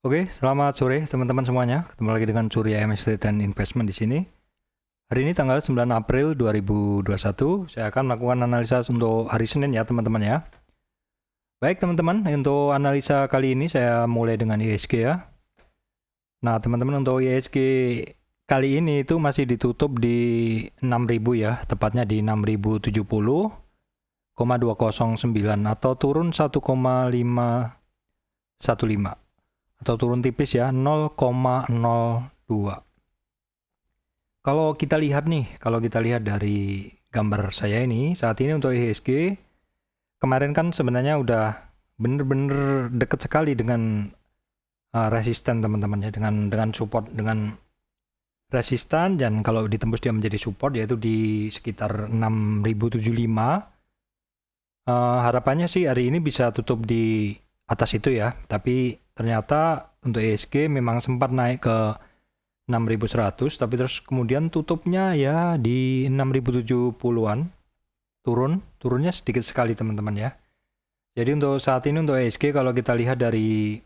Oke, selamat sore teman-teman semuanya. Ketemu lagi dengan Surya MST dan Investment di sini. Hari ini tanggal 9 April 2021. Saya akan melakukan analisa untuk hari Senin ya teman-teman ya. Baik teman-teman, untuk analisa kali ini saya mulai dengan IHSG ya. Nah teman-teman, untuk IHSG kali ini itu masih ditutup di 6.000 ya, tepatnya di 6.070,209 atau turun 1,515 atau turun tipis ya, 0,02. Kalau kita lihat dari gambar saya ini, saat ini untuk IHSG kemarin kan sebenarnya udah bener-bener deket sekali dengan resisten teman-teman ya, dengan support, dengan resistan, dan kalau ditembus dia menjadi support yaitu di sekitar 6.075. Harapannya sih hari ini bisa tutup di atas itu ya, tapi ternyata untuk IHSG memang sempat naik ke 6.100, tapi terus kemudian tutupnya ya di 6.070-an. Turunnya sedikit sekali teman-teman ya. Jadi untuk saat ini untuk IHSG kalau kita lihat dari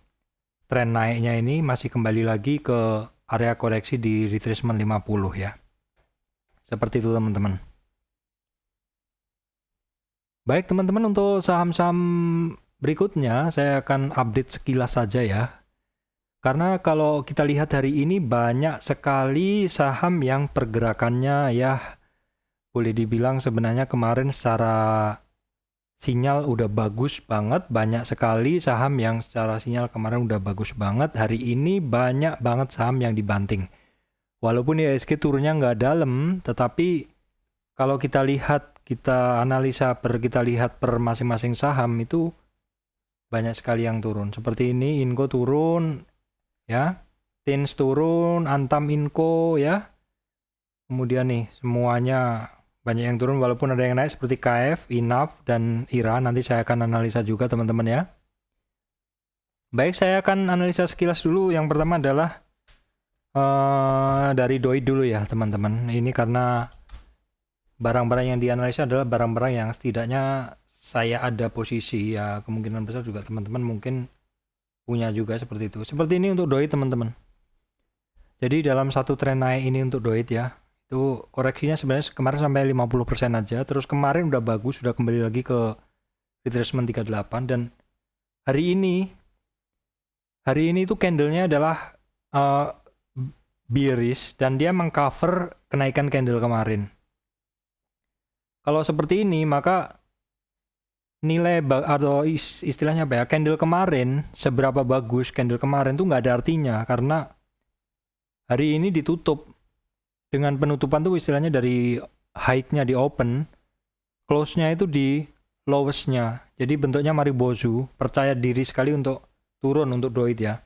tren naiknya ini masih kembali lagi ke area koreksi di retracement 50 ya. Seperti itu teman-teman. Baik teman-teman, untuk saham-saham berikutnya saya akan update sekilas saja ya. Karena kalau kita lihat hari ini banyak sekali saham yang pergerakannya ya boleh dibilang sebenarnya kemarin secara sinyal udah bagus banget. Banyak sekali saham yang secara sinyal kemarin udah bagus banget. Hari ini banyak banget saham yang dibanting. Walaupun IHSG turunnya nggak dalam, tetapi kalau kita lihat, kita lihat per masing-masing saham itu banyak sekali yang turun. Seperti ini, Inco turun ya, Tins turun, Antam Inco ya. Kemudian nih semuanya banyak yang turun walaupun ada yang naik seperti KF, INAF, dan IRA. Nanti saya akan analisa juga teman-teman ya. Baik, saya akan analisa sekilas dulu. Yang pertama adalah dari DOID dulu ya teman-teman. Ini karena barang-barang yang dianalisa adalah barang-barang yang setidaknya saya ada posisi ya, kemungkinan besar juga teman-teman mungkin punya juga seperti itu. Seperti ini untuk DOID teman-teman. Jadi dalam satu tren naik ini untuk DOID ya, itu koreksinya sebenarnya kemarin sampai 50% aja, terus kemarin udah bagus, sudah kembali lagi ke retracement 38, dan hari ini itu candlenya adalah bearish dan dia mengcover kenaikan candle kemarin. Kalau seperti ini maka nilai atau istilahnya apa ya, candle kemarin seberapa bagus candle kemarin tuh nggak ada artinya, karena hari ini ditutup dengan penutupan tuh istilahnya dari high-nya di open, close-nya itu di lowest-nya. Jadi bentuknya maribozu, percaya diri sekali untuk turun untuk DOID ya.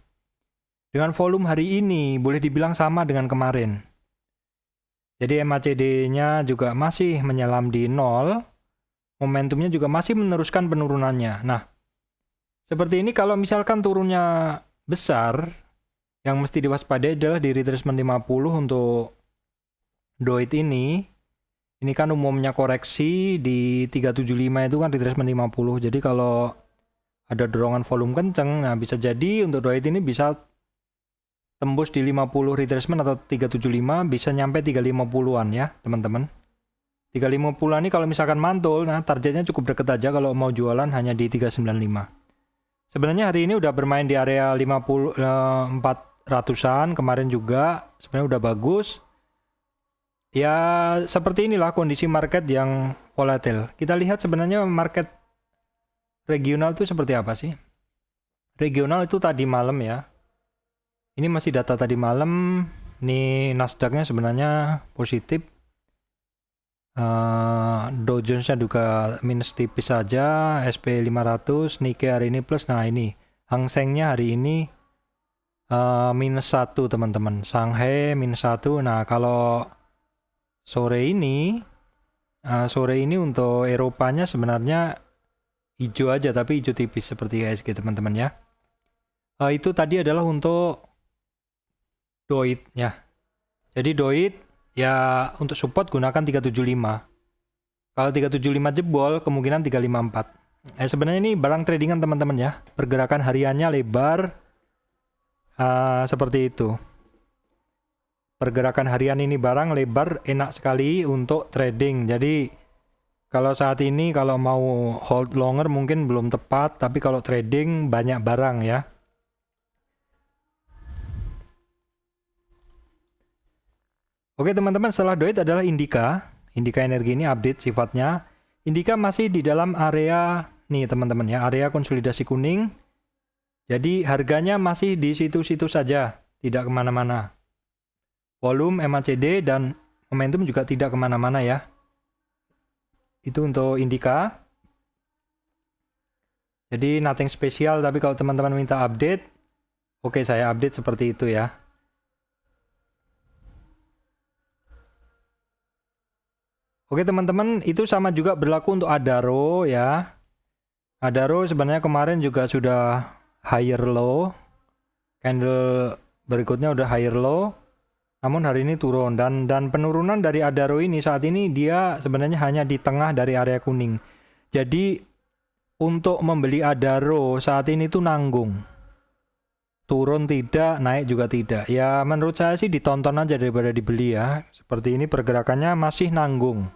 Dengan volume hari ini boleh dibilang sama dengan kemarin. Jadi MACD-nya juga masih menyelam di 0, momentumnya juga masih meneruskan penurunannya. Nah, seperti ini kalau misalkan turunnya besar, yang mesti diwaspadai adalah di retracement 50 untuk DOID ini. Ini kan umumnya koreksi di 375 itu kan retracement 50. Jadi kalau ada dorongan volume kenceng, nah bisa jadi untuk DOID ini bisa tembus di 50 retracement atau 375, bisa nyampe 350-an ya teman-teman. 350-an ini kalau misalkan mantul, nah targetnya cukup deket aja kalau mau jualan hanya di 395. Sebenarnya hari ini udah bermain di area 400-an, kemarin juga sebenarnya udah bagus. Ya seperti inilah kondisi market yang volatile. Kita lihat sebenarnya market regional itu seperti apa sih. Regional itu tadi malam ya. Ini masih data tadi malam. Nih Nasdaq-nya sebenarnya positif. Dow Jones-nya juga minus tipis saja. SP 500, Nikkei hari ini plus. Nah ini Hang Seng-nya hari ini minus 1 teman-teman. Shanghai minus 1. Nah kalau sore ini untuk Eropanya sebenarnya hijau aja, tapi hijau tipis seperti IHSG teman-teman ya. Itu tadi adalah untuk DOID ya. Jadi DOID ya untuk support gunakan 375. Kalau 375 jebol kemungkinan 354. Sebenarnya ini barang tradingan teman-teman ya. Pergerakan hariannya lebar. Seperti itu. Pergerakan harian ini barang lebar enak sekali untuk trading. Jadi kalau saat ini kalau mau hold longer mungkin belum tepat, tapi kalau trading banyak barang ya. Oke teman-teman, setelah Doit adalah Indika. Indika Energi ini update sifatnya. Indika masih di dalam area nih teman-teman ya, area konsolidasi kuning. Jadi harganya masih di situ-situ saja, tidak kemana-mana. Volume, MACD, dan momentum juga tidak kemana-mana ya. Itu untuk Indika. Jadi nothing spesial, tapi kalau teman-teman minta update, oke saya update seperti itu ya. Oke teman-teman, itu sama juga berlaku untuk Adaro ya. Adaro sebenarnya kemarin juga sudah higher low. Candle berikutnya udah higher low. Namun hari ini turun dan penurunan dari Adaro ini saat ini dia sebenarnya hanya di tengah dari area kuning. Jadi untuk membeli Adaro saat ini tuh nanggung. Turun tidak, naik juga tidak. Ya menurut saya sih ditonton aja daripada dibeli ya. Seperti ini pergerakannya masih nanggung.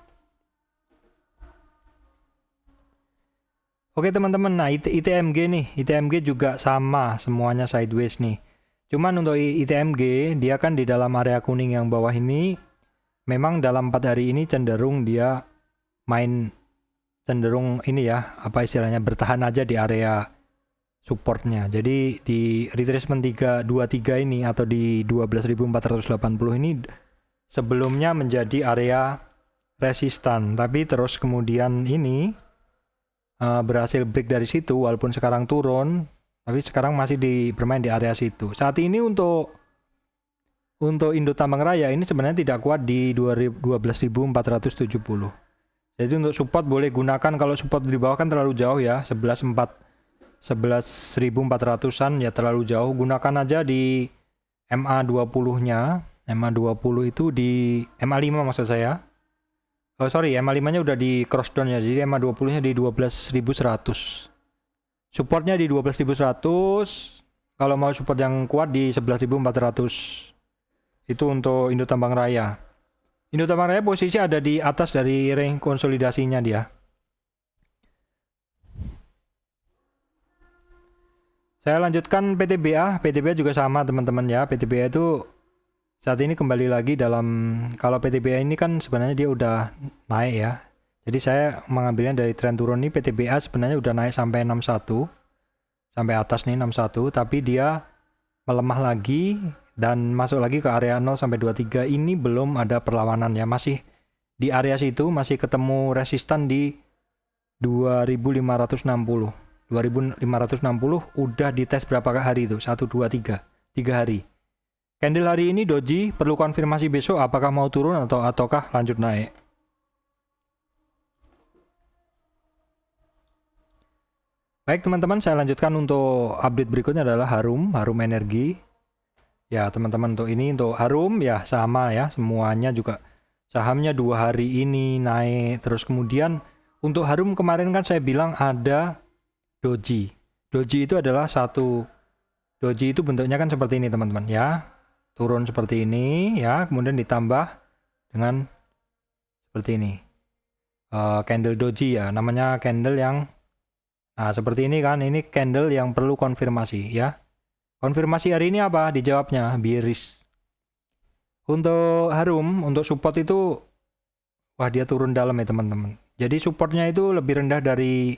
Oke teman-teman, nah ITMG nih. ITMG juga sama, semuanya sideways nih. Cuman untuk ITMG, dia kan di dalam area kuning yang bawah ini, memang dalam 4 hari ini cenderung dia cenderung ini ya, apa istilahnya, bertahan aja di area supportnya. Jadi di retracement 323 ini atau di 12.480 ini sebelumnya menjadi area resistan, tapi terus kemudian ini berhasil break dari situ walaupun sekarang turun, tapi sekarang masih bermain di area situ. Saat ini untuk Indo Tambang Raya ini sebenarnya tidak kuat di 12.470. Jadi untuk support boleh gunakan, kalau support di bawah kan terlalu jauh ya, 11.400-an ya terlalu jauh. Gunakan aja di MA20-nya. MA20 itu di MA5 maksud saya. Oh sorry, MA5-nya udah di cross down ya, jadi MA20-nya di 12.100. Supportnya di 12.100. Kalau mau support yang kuat di 11.400. Itu untuk Indo Tambang Raya. Indo Tambang Raya posisi ada di atas dari range konsolidasinya dia. Saya lanjutkan PTBA. PTBA juga sama teman-teman ya. PTBA itu saat ini kembali lagi dalam, kalau PTBA ini kan sebenarnya dia udah naik ya. Jadi saya mengambilnya dari tren turun nih. PTBA sebenarnya udah naik sampai 61. Sampai atas nih 61, tapi dia melemah lagi dan masuk lagi ke area 0 sampai 23. Ini belum ada perlawanan ya. Masih di area situ, masih ketemu resistan di 2560. 2560 udah dites berapa hari itu? 1 2 3. 3 hari. Candle hari ini doji, perlu konfirmasi besok apakah mau turun ataukah lanjut naik. Baik teman-teman, saya lanjutkan untuk update berikutnya adalah Harum Energi. Ya teman-teman, untuk Harum ya sama ya, semuanya juga sahamnya 2 hari ini naik. Terus kemudian untuk Harum kemarin kan saya bilang ada doji. Doji itu adalah doji itu bentuknya kan seperti ini teman-teman ya. Turun seperti ini ya, kemudian ditambah dengan seperti ini. Candle doji ya, namanya candle yang seperti ini kan, ini candle yang perlu konfirmasi ya. Konfirmasi hari ini apa? Dijawabnya bearish. Untuk Harum, untuk support itu wah dia turun dalam ya teman-teman. Jadi supportnya itu lebih rendah dari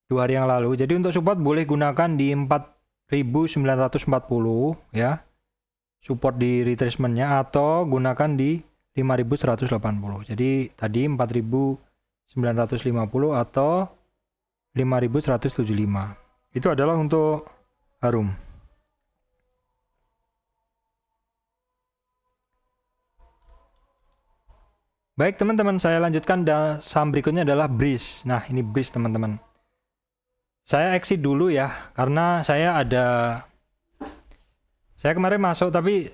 2 hari yang lalu. Jadi untuk support boleh gunakan di 4.940 ya. Support di retracementnya, atau gunakan di 5.180. Jadi tadi 4.950 atau 5.175. Itu adalah untuk Harum. Baik teman-teman, saya lanjutkan, saham berikutnya adalah Breeze. Nah ini Breeze teman-teman. Saya exit dulu ya, karena saya kemarin masuk tapi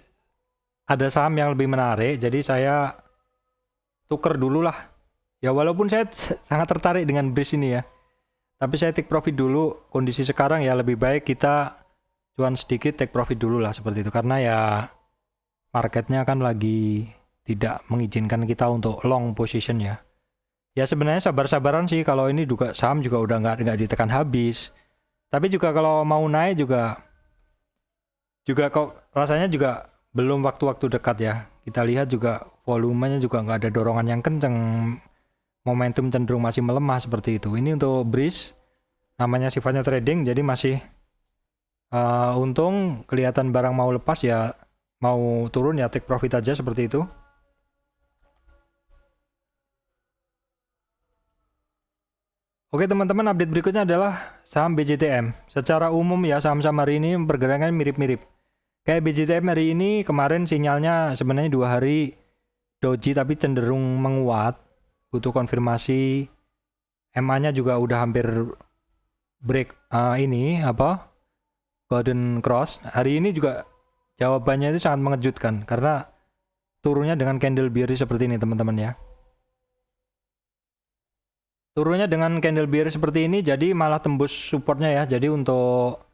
ada saham yang lebih menarik, jadi saya tuker dulu lah. Ya walaupun saya sangat tertarik dengan Breeze ini ya, tapi saya take profit dulu. Kondisi sekarang ya lebih baik kita cuan sedikit, take profit dulu lah seperti itu, karena ya marketnya kan lagi tidak mengizinkan kita untuk long position ya. Ya sebenarnya sabar-sabaran sih, kalau ini juga saham juga udah nggak ditekan habis. Tapi juga kalau mau naik juga kok rasanya juga belum waktu-waktu dekat ya. Kita lihat juga volumenya juga nggak ada dorongan yang kenceng, momentum cenderung masih melemah seperti itu. Ini untuk Breeze, namanya sifatnya trading, jadi masih untung kelihatan barang mau lepas ya, mau turun ya take profit aja seperti itu. Oke teman-teman, update berikutnya adalah saham BJTM. Secara umum ya saham-saham hari ini pergerakan mirip-mirip. Kayak BJTM hari ini kemarin sinyalnya sebenarnya 2 hari doji tapi cenderung menguat. Butuh konfirmasi. MA-nya juga udah hampir break Golden Cross. Hari ini juga jawabannya itu sangat mengejutkan karena turunnya dengan candle bearish seperti ini teman-teman ya. Turunnya dengan candle bearish seperti ini jadi malah tembus supportnya ya. Jadi untuk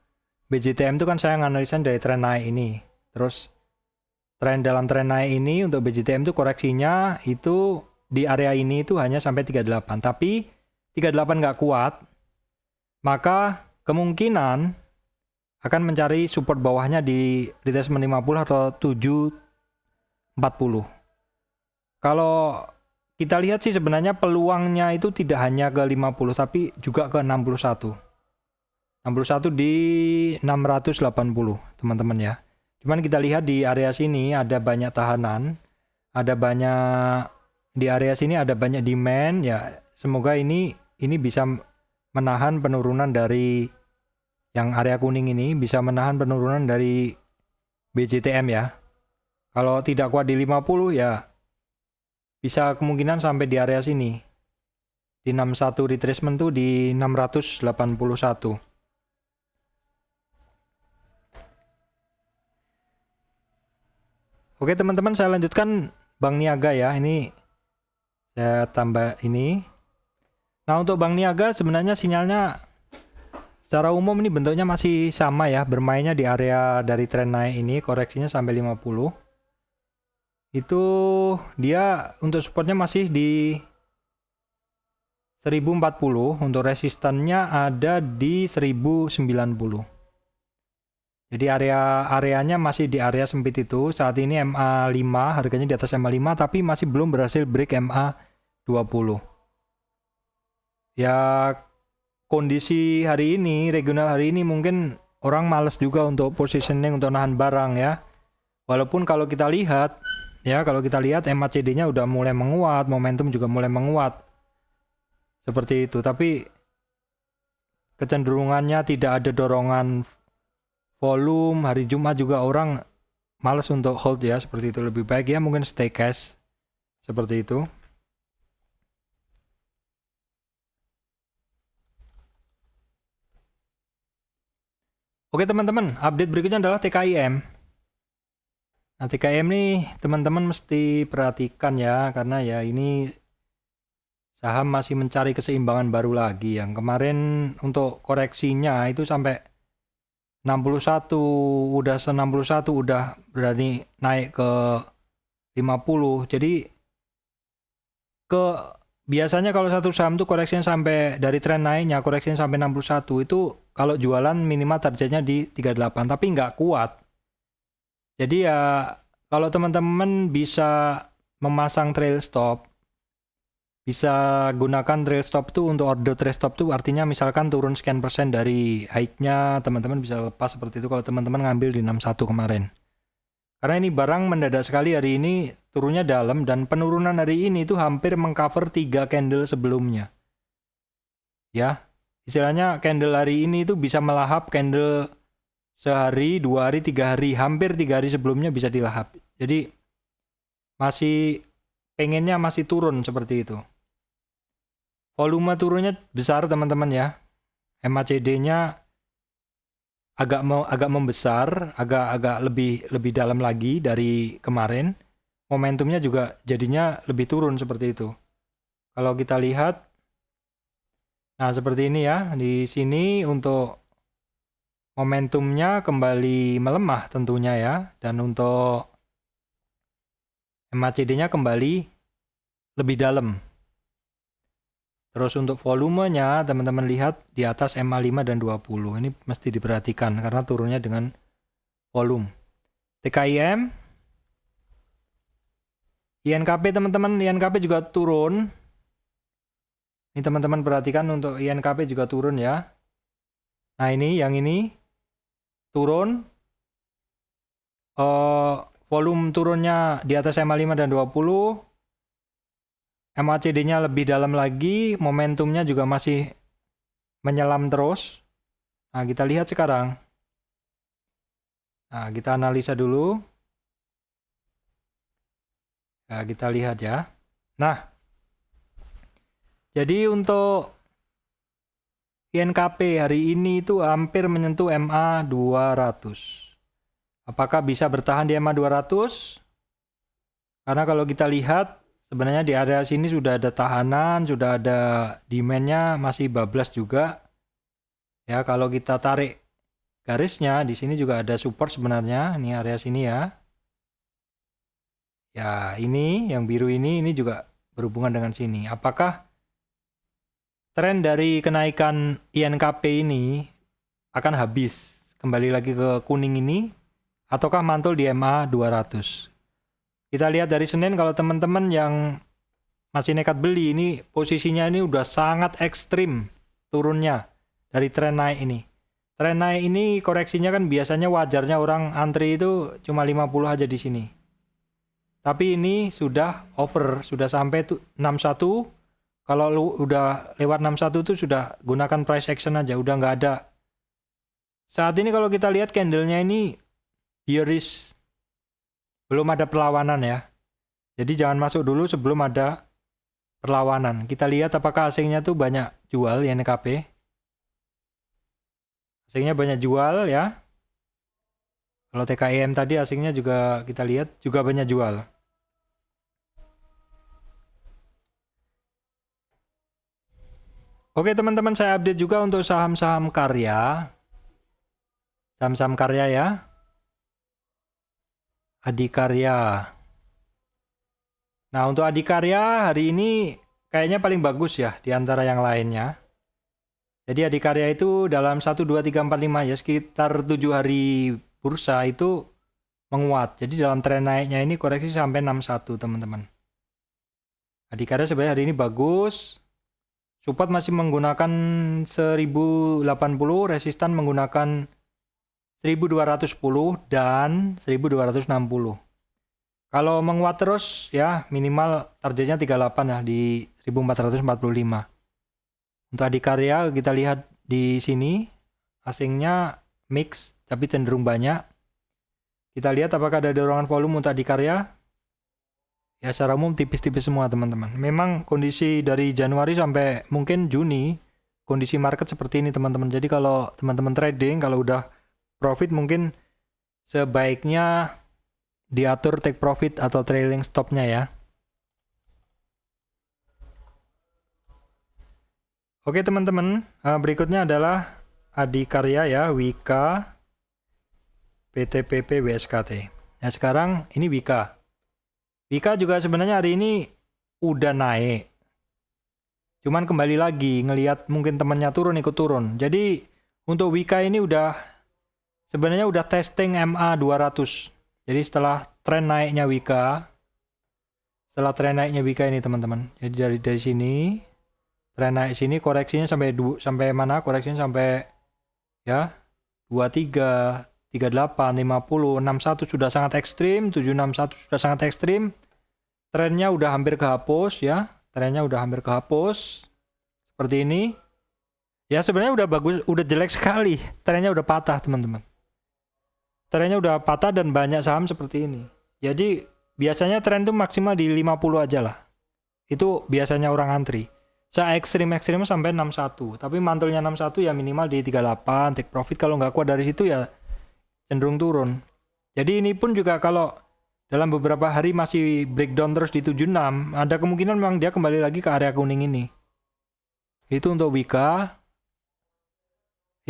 BJTM itu kan saya nganalisin dari tren naik ini. Terus dalam tren naik ini untuk BJTM itu koreksinya itu di area ini itu hanya sampai 38. Tapi 38 nggak kuat, maka kemungkinan akan mencari support bawahnya di retracement 50 atau 740. Kalau kita lihat sih sebenarnya peluangnya itu tidak hanya ke 50 tapi juga ke 61. 61 di 680 teman-teman ya. Cuman kita lihat di area sini ada banyak tahanan, di area sini ada banyak demand ya. Semoga ini bisa menahan penurunan dari yang area kuning ini, bisa menahan penurunan dari BJTM ya. Kalau tidak kuat di 50 ya bisa kemungkinan sampai di area sini. Di 61 retracement tuh di 681. Oke teman-teman, saya lanjutkan Bank Niaga ya. Ini saya tambah ini. Nah untuk Bank Niaga sebenarnya sinyalnya secara umum ini bentuknya masih sama ya. Bermainnya di area dari tren naik ini, koreksinya sampai 50. Itu dia untuk supportnya masih di 1040, untuk resistannya ada di 1090. Jadi areanya masih di area sempit itu. Saat ini MA5 harganya di atas MA5 tapi masih belum berhasil break MA20. Ya kondisi hari ini, regional hari ini mungkin orang males juga untuk positioning untuk nahan barang ya. Walaupun kalau kita lihat MACD-nya udah mulai menguat, momentum juga mulai menguat. Seperti itu, tapi kecenderungannya tidak ada dorongan volume. Hari Jumat juga orang males untuk hold ya, seperti itu. Lebih baik ya mungkin stay cash. Seperti itu. Oke teman-teman, update berikutnya adalah TKIM. Nah TKIM nih teman-teman mesti perhatikan ya, karena ya ini saham masih mencari keseimbangan baru lagi. Yang kemarin untuk koreksinya itu sampai 61, udah 61 udah berani naik ke 50. Jadi biasanya kalau satu saham tuh koreksinya sampai dari tren naiknya koreksinya sampai 61 itu kalau jualan minimal targetnya di 38 tapi nggak kuat. Jadi ya kalau teman-teman bisa memasang trail stop, bisa gunakan trail stop tuh untuk order trail stop tuh artinya misalkan turun sekian persen dari high-nya, teman-teman bisa lepas seperti itu kalau teman-teman ngambil di 61 kemarin. Karena ini barang mendadak sekali hari ini turunnya dalam dan penurunan hari ini tuh hampir mengcover 3 candle sebelumnya. Ya, istilahnya candle hari ini tuh bisa melahap candle sehari, 2 hari, 3 hari, hampir 3 hari sebelumnya bisa dilahap. Jadi pengennya masih turun seperti itu. Volume turunnya besar teman-teman ya. MACD-nya agak membesar, agak lebih dalam lagi dari kemarin. Momentumnya juga jadinya lebih turun seperti itu. Kalau kita lihat, nah seperti ini ya, di sini untuk momentumnya kembali melemah tentunya ya, dan untuk MACD-nya kembali lebih dalam. Terus untuk volumenya teman-teman lihat di atas MA5 dan 20. Ini mesti diperhatikan karena turunnya dengan volume. TKIM, INKP teman-teman, INKP juga turun. Ini teman-teman perhatikan untuk INKP juga turun ya. Nah ini, yang ini turun. Volume turunnya di atas MA5 dan 20. MACD-nya lebih dalam lagi, momentumnya juga masih menyelam terus. Nah, kita lihat sekarang. Nah, kita analisa dulu. Nah, kita lihat ya. Nah, jadi untuk INKP hari ini itu hampir menyentuh MA 200. Apakah bisa bertahan di MA 200? Karena kalau kita lihat, sebenarnya di area sini sudah ada tahanan, sudah ada demand-nya masih bablas juga. Ya, kalau kita tarik garisnya, di sini juga ada support sebenarnya, ini area sini ya. Ya, ini yang biru ini juga berhubungan dengan sini. Apakah tren dari kenaikan INKP ini akan habis kembali lagi ke kuning ini, ataukah mantul di MA 200? Kita lihat dari Senin, kalau teman-teman yang masih nekat beli, ini posisinya ini udah sangat ekstrim turunnya dari tren naik ini. Tren naik ini koreksinya kan biasanya wajarnya orang antri itu cuma 50 aja di sini. Tapi ini sudah over, sudah sampai 61. Kalau lu udah lewat 61 itu sudah gunakan price action aja, udah nggak ada. Saat ini kalau kita lihat candlenya ini bearish, belum ada perlawanan ya. Jadi jangan masuk dulu sebelum ada perlawanan. Kita lihat apakah asingnya tuh banyak jual ya NKP. Asingnya banyak jual ya. Kalau TKIM tadi asingnya juga kita lihat juga banyak jual. Oke teman-teman, saya update juga untuk saham-saham karya. Saham-saham karya ya. Adikarya. Nah, untuk Adikarya hari ini kayaknya paling bagus ya di antara yang lainnya. Jadi Adikarya itu dalam 1, 2, 3, 4, 5 ya, sekitar 7 hari bursa itu menguat. Jadi dalam tren naiknya ini koreksi sampai 61 teman-teman. Adikarya sebenarnya hari ini bagus. Support masih menggunakan 1080, resistan menggunakan 1210 dan 1260. Kalau menguat terus ya minimal targetnya 38 ya di 1445. Untuk Adikarya kita lihat di sini asingnya mix tapi cenderung banyak. Kita lihat apakah ada dorongan volume untuk Adikarya. Ya secara umum tipis-tipis semua teman-teman. Memang kondisi dari Januari sampai mungkin Juni kondisi market seperti ini teman-teman. Jadi kalau teman-teman trading kalau udah profit mungkin sebaiknya diatur take profit atau trailing stopnya ya. Oke teman-teman, berikutnya adalah Adikarya ya, Wika, PTPP, WSKT. Nah sekarang ini Wika. Wika juga sebenarnya hari ini udah naik. Cuman kembali lagi ngelihat mungkin temannya turun ikut turun. Jadi untuk Wika ini sebenarnya udah testing MA 200. Jadi setelah tren naiknya Wika, ini teman-teman. Jadi dari sini tren naik sini koreksinya sampai mana? Koreksinya sampai ya 23, 38, 50, 61 sudah sangat ekstrim, 761 sudah sangat ekstrim. Trennya udah hampir kehapus ya. Trennya udah hampir kehapus. Seperti ini. Ya sebenarnya udah bagus, udah jelek sekali. Trennya udah patah, teman-teman. Trennya udah patah dan banyak saham seperti ini. Jadi biasanya tren tuh maksimal di 50 aja lah. Itu biasanya orang antri. Saya ekstrim-ekstrimnya sampai 61. Tapi mantulnya 61 ya minimal di 38. Take profit kalau nggak kuat dari situ ya cenderung turun. Jadi ini pun juga kalau dalam beberapa hari masih breakdown terus di 76, ada kemungkinan memang dia kembali lagi ke area kuning ini. Itu untuk Wika.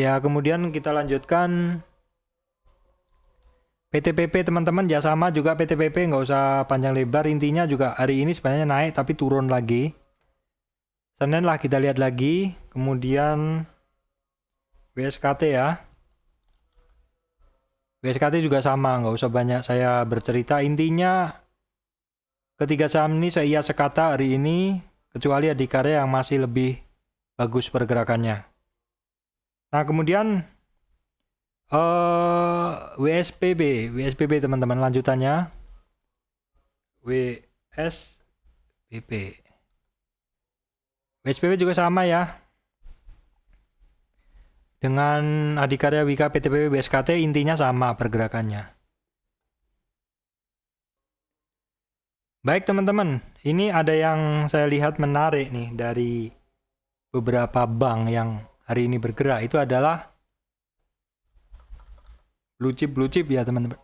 Ya, kemudian kita lanjutkan PTPP teman-teman, ya sama juga PTPP, nggak usah panjang lebar. Intinya juga hari ini sebenarnya naik tapi turun lagi. Senin lah kita lihat lagi. Kemudian WSKT ya. WSKT juga sama, nggak usah banyak saya bercerita. Intinya ketiga saham ini saya sekata hari ini, kecuali Adikarya yang masih lebih bagus pergerakannya. Nah kemudian WSPB teman-teman, lanjutannya WSPB juga sama ya, dengan Adikarya, Wika, PTPP, BSKT intinya sama pergerakannya. Baik teman-teman, ini ada yang saya lihat menarik nih dari beberapa bank yang hari ini bergerak. Itu adalah blue chip ya teman-teman.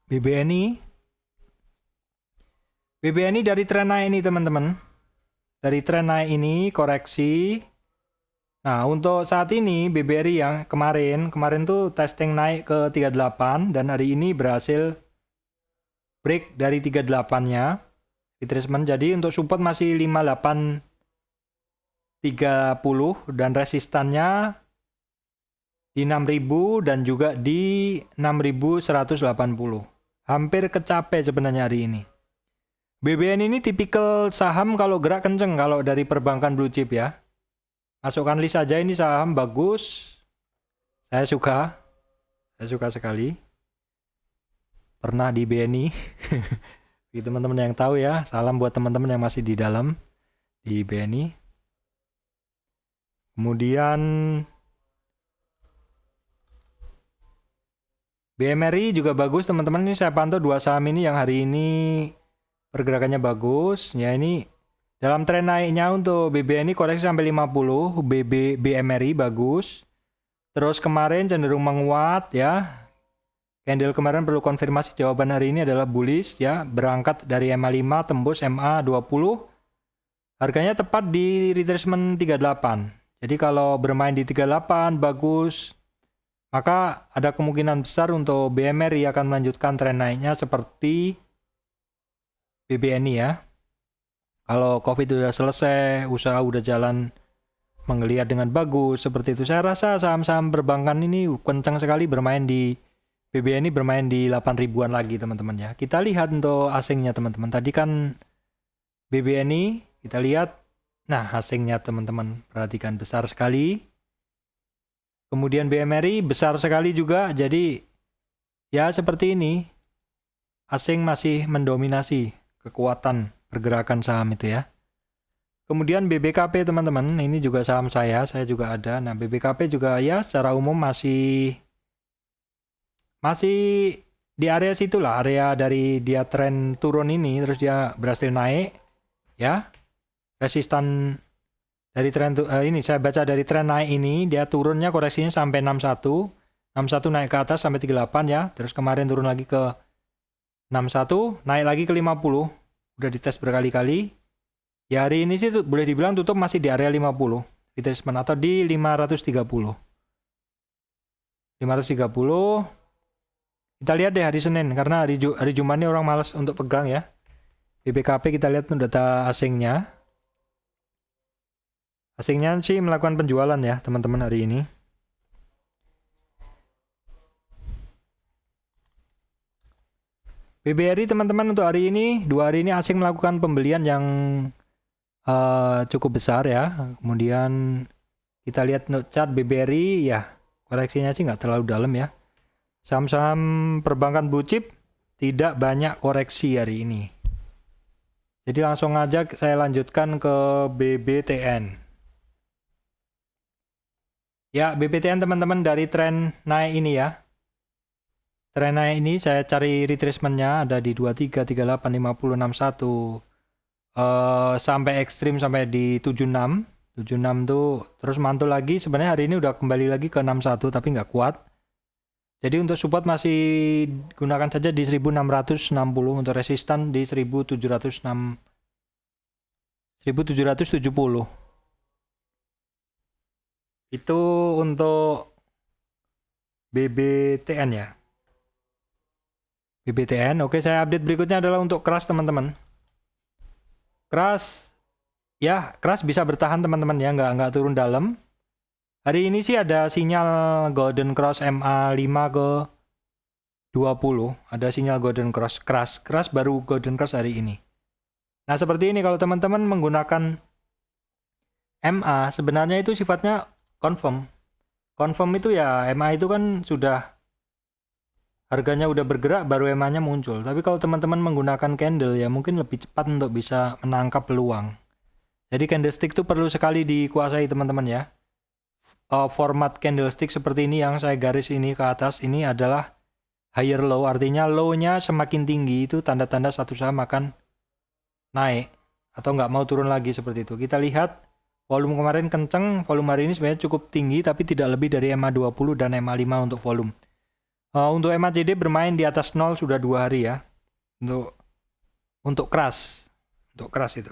BBNI dari tren naik ini teman-teman. Dari tren naik ini koreksi. Nah untuk saat ini BBRI yang kemarin tuh testing naik ke 38 dan hari ini berhasil break dari 38-nya retracement. Jadi untuk support masih 5830 dan resistannya di 6000 dan juga di 6180. Hampir kecapai sebenarnya hari ini. BBN ini tipikal saham kalau gerak kenceng kalau dari perbankan blue chip ya. Masukkan list aja, ini saham bagus. Saya suka sekali. Pernah di BNI. Bagi teman-teman yang tahu ya, salam buat teman-teman yang masih di dalam di BNI. Kemudian BMRI juga bagus teman-teman. Ini saya pantau dua saham ini yang hari ini pergerakannya bagus. Ya ini dalam tren naiknya untuk BBNI koreksi sampai 50, BMRI bagus. Terus kemarin cenderung menguat ya. Candle kemarin perlu konfirmasi, jawaban hari ini adalah bullish ya, berangkat dari MA5 tembus MA20. Harganya tepat di retracement 38. Jadi kalau bermain di 38 bagus, maka ada kemungkinan besar untuk BMRI akan melanjutkan tren naiknya seperti BBNI ya. Kalau COVID sudah selesai, usaha udah jalan menggeliat dengan bagus seperti itu. Saya rasa saham-saham perbankan ini kencang sekali bermain di BBNI, bermain di 8 ribuan lagi teman-teman ya. Kita lihat untuk asingnya teman-teman. Tadi kan BBNI kita lihat. Nah asingnya teman-teman perhatikan besar sekali. Kemudian BMRI besar sekali juga. Jadi ya seperti ini. Asing masih mendominasi kekuatan pergerakan saham itu ya. Kemudian BBKP teman-teman. Ini juga saham saya juga ada. Nah BBKP juga ya secara umum masih di area situlah, area dari dia tren turun ini terus dia berhasil naik ya. Resistan dari tren ini saya baca dari tren naik ini dia turunnya koreksinya sampai 61 naik ke atas sampai 38 ya. Terus kemarin turun lagi ke 61, naik lagi ke 50. Udah dites berkali-kali. Ya hari ini sih boleh dibilang tutup masih di area 50 retracement atau di 530. Kita lihat deh hari Senin, karena hari Jumat ini orang malas untuk pegang ya. BBKP kita lihat data asingnya. Asingnya sih melakukan penjualan ya teman-teman hari ini. BBRI teman-teman untuk hari ini, 2 hari ini asing melakukan pembelian yang cukup besar ya. Kemudian kita lihat chart BBRI ya, koreksinya sih nggak terlalu dalam ya. Saham-saham perbankan blue chip tidak banyak koreksi hari ini. Jadi langsung aja saya lanjutkan ke BBTN. Ya, BBTN teman-teman dari tren naik ini ya. Tren naik ini saya cari retracement-nya ada di 23, 38, 50, 61. Sampai ekstrim sampai di 76. 76 tuh terus mantul lagi. Sebenarnya hari ini udah kembali lagi ke 61 tapi nggak kuat. Jadi untuk support masih gunakan saja di 1660, untuk resistan di 1770. Itu untuk BBTN ya. BBTN. Oke, saya update berikutnya adalah untuk keras teman-teman. Keras ya, keras bisa bertahan teman-teman ya, nggak turun dalam. Hari ini sih ada sinyal Golden Cross MA5 ke 20, ada sinyal Golden Cross keras baru Golden Cross hari ini. Nah, seperti ini kalau teman-teman menggunakan MA sebenarnya itu sifatnya confirm. Confirm itu ya MA itu kan sudah harganya udah bergerak baru MA-nya muncul. Tapi kalau teman-teman menggunakan candle ya mungkin lebih cepat untuk bisa menangkap peluang. Jadi candlestick itu perlu sekali dikuasai teman-teman ya. Format candlestick seperti ini yang saya garis ini ke atas ini adalah higher low, artinya low-nya semakin tinggi itu tanda-tanda satu saham akan naik atau nggak mau turun lagi seperti itu. Kita lihat volume kemarin kenceng, volume hari ini sebenarnya cukup tinggi tapi tidak lebih dari MA20 dan MA5 untuk volume. Untuk MACD bermain di atas 0 sudah 2 hari ya. Untuk keras. Untuk keras itu.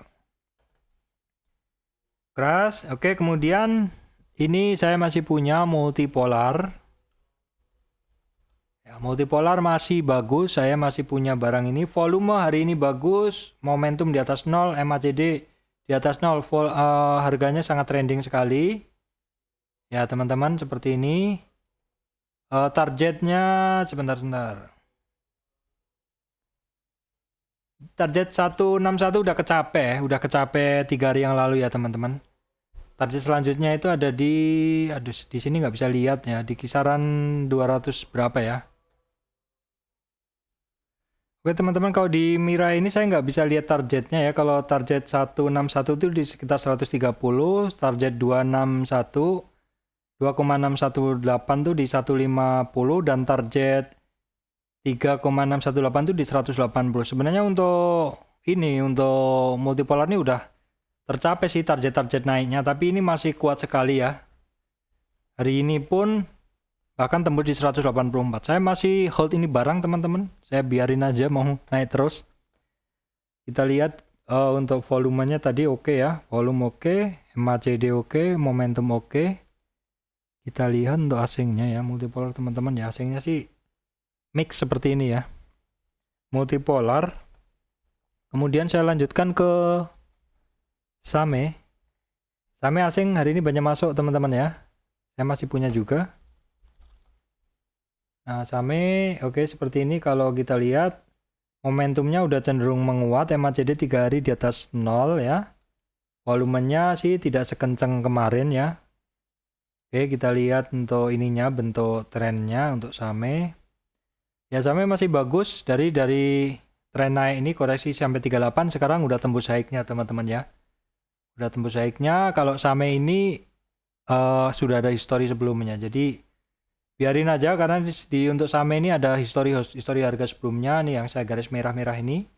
Keras. Oke, kemudian ini saya masih punya multipolar. Ya, multipolar masih bagus. Saya masih punya barang ini. Volume hari ini bagus. Momentum di atas 0. MACD di atas 0. Harganya sangat trending sekali. Ya, teman-teman seperti ini. Targetnya sebentar. Target 161 udah kecape 3 hari yang lalu ya teman-teman. Target selanjutnya itu ada di sini nggak bisa lihat ya, di kisaran 200 berapa ya. Oke teman-teman, kalau di Mira ini saya nggak bisa lihat targetnya ya. Kalau target 161 itu di sekitar 130, target 261 2,618 tuh di 150 dan target 3,618 tuh di 180. Sebenarnya untuk multipolar ini udah tercapai sih target-target naiknya, tapi ini masih kuat sekali ya. Hari ini pun bahkan tembus di 184. Saya masih hold ini barang teman-teman. Saya biarin aja mau naik terus. Kita lihat untuk volumenya tadi oke ya. Volume oke, MACD oke, momentum oke. Kita lihat untuk asingnya ya, multipolar teman-teman ya. Asingnya sih mix seperti ini ya. Multipolar. Kemudian saya lanjutkan ke SAME. SAME asing hari ini banyak masuk teman-teman ya. Saya masih punya juga. Nah, SAME oke seperti ini. Kalau kita lihat momentumnya udah cenderung menguat. MACD 3 hari di atas 0 ya. Volumenya sih tidak sekencang kemarin ya. Oke, kita lihat untuk ininya, bentuk trennya untuk SAME. Ya, SAME masih bagus dari tren naik ini koreksi sampai 38, sekarang udah tembus high-nya teman-teman ya. Udah tembus high-nya. Kalau SAME ini sudah ada histori sebelumnya. Jadi biarin aja karena untuk SAME ini ada histori harga sebelumnya nih yang saya garis merah-merah ini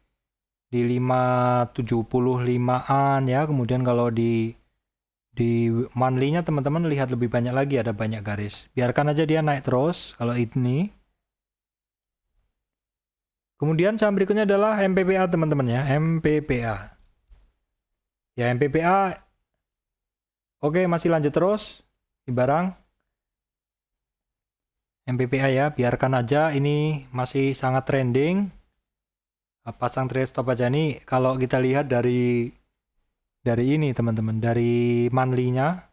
di 575-an ya. Kemudian kalau di monthly-nya teman-teman lihat lebih banyak lagi, ada banyak garis. Biarkan aja dia naik terus kalau ini. Kemudian saham berikutnya adalah MPPA teman-teman ya, MPPA. Ya MPPA oke masih lanjut terus di barang. MPPA ya, biarkan aja ini masih sangat trending. Pasang trade stop aja nih kalau kita lihat dari ini teman-teman, dari monthly-nya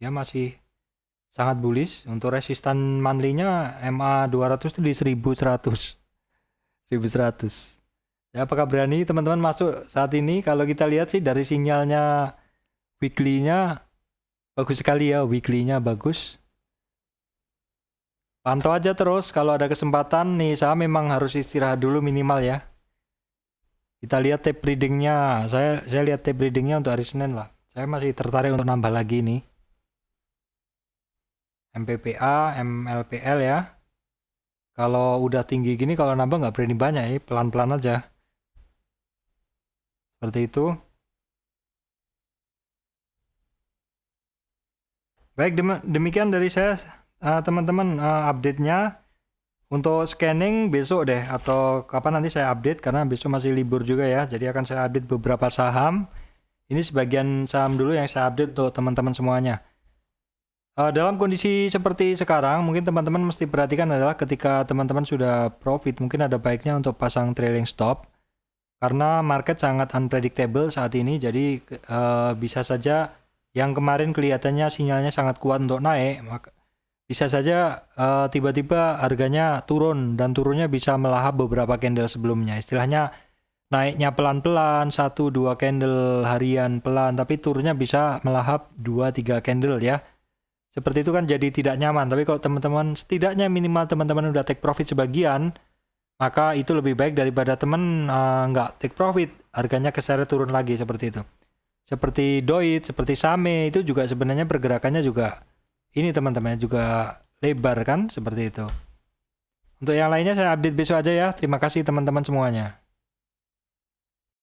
ya masih sangat bullish. Untuk resistan monthly-nya MA200 itu di 1100. Ya, apakah berani teman-teman masuk saat ini? Kalau kita lihat sih dari sinyalnya weekly-nya bagus sekali ya, weekly-nya bagus. Pantau aja terus, kalau ada kesempatan nih saham memang harus istirahat dulu minimal ya. Kita lihat tape reading-nya. Saya lihat tape reading-nya untuk hari Senin lah. Saya masih tertarik untuk nambah lagi nih. MPPA, MLPL ya. Kalau udah tinggi gini kalau nambah nggak berani banyak ya, pelan-pelan aja. Seperti itu. Baik, demikian dari saya teman-teman update-nya. Untuk scanning besok deh atau kapan nanti saya update karena besok masih libur juga ya. Jadi akan saya update beberapa saham. Ini sebagian saham dulu yang saya update untuk teman-teman semuanya. Dalam kondisi seperti sekarang, mungkin teman-teman mesti perhatikan adalah ketika teman-teman sudah profit, mungkin ada baiknya untuk pasang trailing stop. Karena market sangat unpredictable saat ini, jadi bisa saja yang kemarin kelihatannya sinyalnya sangat kuat untuk naik, maka bisa saja tiba-tiba harganya turun, dan turunnya bisa melahap beberapa candle sebelumnya. Istilahnya naiknya pelan-pelan, 1-2 candle harian pelan, tapi turunnya bisa melahap 2-3 candle ya. Seperti itu kan jadi tidak nyaman. Tapi kalau teman-teman setidaknya minimal teman-teman udah take profit sebagian, maka itu lebih baik daripada teman nggak take profit, harganya keseret turun lagi seperti itu. Seperti Doit, seperti Same itu juga sebenarnya pergerakannya juga ini teman-teman juga lebar kan seperti itu. Untuk yang lainnya saya update besok aja ya. Terima kasih teman-teman semuanya.